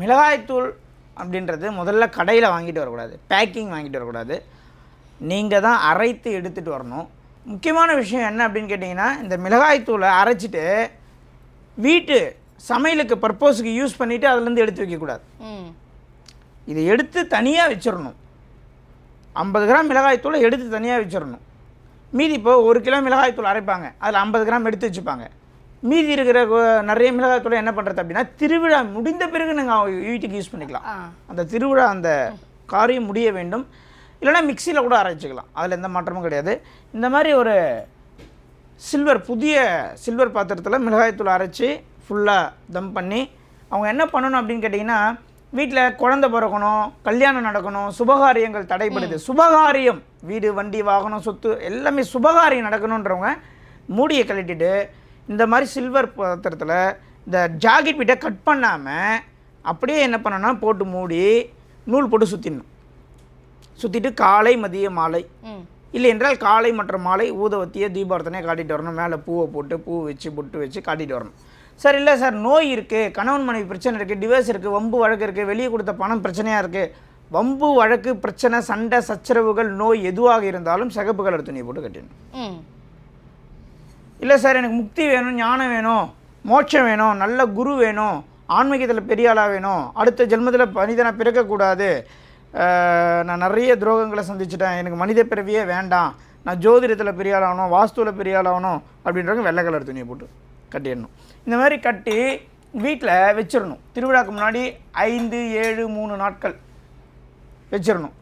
மிளகாய்த்தூள் அப்படின்றது முதல்ல கடையில் வாங்கிட்டு வரக்கூடாது, பேக்கிங் வாங்கிட்டு வரக்கூடாது. நீங்கள் தான் அரைத்து எடுத்துகிட்டு வரணும். முக்கியமான விஷயம் என்ன அப்படின்னு கேட்டிங்கன்னா, இந்த மிளகாய்த்தூளை அரைச்சிட்டு வீட்டு சமையலுக்கு பர்பஸுக்கு யூஸ் பண்ணிவிட்டு அதுலேருந்து எடுத்து வைக்கக்கூடாது. இதை எடுத்து தனியாக வச்சிடணும். 50 கிராம் மிளகாய்த்தூளை எடுத்து தனியாக வச்சிடணும். மீதி இப்போ 1 கிலோ மிளகாய்த்தூள் அரைப்பாங்க, அதில் 50 கிராம் எடுத்து வச்சுப்பாங்க. மீதி இருக்கிற நிறைய மிளகாய்த்தூளை என்ன பண்ணுறது அப்படின்னா, திருவிழா முடிந்த பிறகு நீங்கள் வீட்டுக்கு யூஸ் பண்ணிக்கலாம். அந்த திருவிழா அந்த காரியம் முடிய வேண்டும். இல்லைனா மிக்சியில் கூட அரைச்சிக்கலாம், அதில் எந்த மாற்றமும் கிடையாது. இந்த மாதிரி ஒரு புதிய சில்வர் பாத்திரத்தில் மிளகாய்த்தூள் அரைச்சி ஃபுல்லாக தம் பண்ணி அவங்க என்ன பண்ணணும் அப்படின்னு கேட்டிங்கன்னா, வீட்டில் குழந்தை பிறக்கணும், கல்யாணம் நடக்கணும், சுபகாரியங்கள் தடைப்படுது. சுபகாரியம், வீடு வண்டி வாகனம் சொத்து எல்லாமே சுபகாரியம் நடக்கணுன்றவங்க மூடியை கழட்டிட்டு இந்த மாதிரி சில்வர் பாத்திரத்தில் இந்த ஜாக்கெட் பீட்டை கட் பண்ணாமல் அப்படியே என்ன பண்ணணும்னா போட்டு மூடி நூல் போட்டு சுற்றிட்டு காலை மதிய மாலை இல்லை என்றால் காலை மற்றும் மாலை ஊதவத்தியை தீபார்த்தனையை காட்டிட்டு வரணும். மேலே பூவை போட்டு பூ வச்சு பொட்டு வச்சு காட்டிட்டு வரணும். சார் இல்லை சார் நோய் இருக்குது, கணவன் மனைவி பிரச்சனை இருக்குது, டிவோர்ஸ் இருக்குது, வம்பு வழக்கு இருக்குது, வெளியே கொடுத்த பணம் பிரச்சனையாக இருக்குது. வம்பு வழக்கு பிரச்சனை சண்டை சச்சரவுகள் நோய் எதுவாக இருந்தாலும் சிகப்பு கலர் துணியை போட்டு கட்டிடணும். இல்லை சார் எனக்கு முக்தி வேணும், ஞானம் வேணும், மோட்சம் வேணும், நல்ல குரு வேணும், ஆன்மீகத்தில் பெரிய ஆளாக வேணும், அடுத்த ஜென்மத்தில் மனிதனாக பிறக்கக்கூடாது, நான் நிறைய துரோகங்களை சந்திச்சிட்டேன், எனக்கு மனித பிறவியே வேண்டாம், நான் ஜோதிடத்தில் பெரிய ஆளாகணும், வாஸ்துவில் பெரிய ஆளாகணும் அப்படின்றவங்க வெள்ளை கலர் துணியை போட்டு கட்டிடணும். இந்த மாதிரி கட்டி வீட்டில் வச்சிடணும். திருவிழாவுக்கு முன்னாடி 5, 7, 3 நாட்கள் வச்சிடணும்.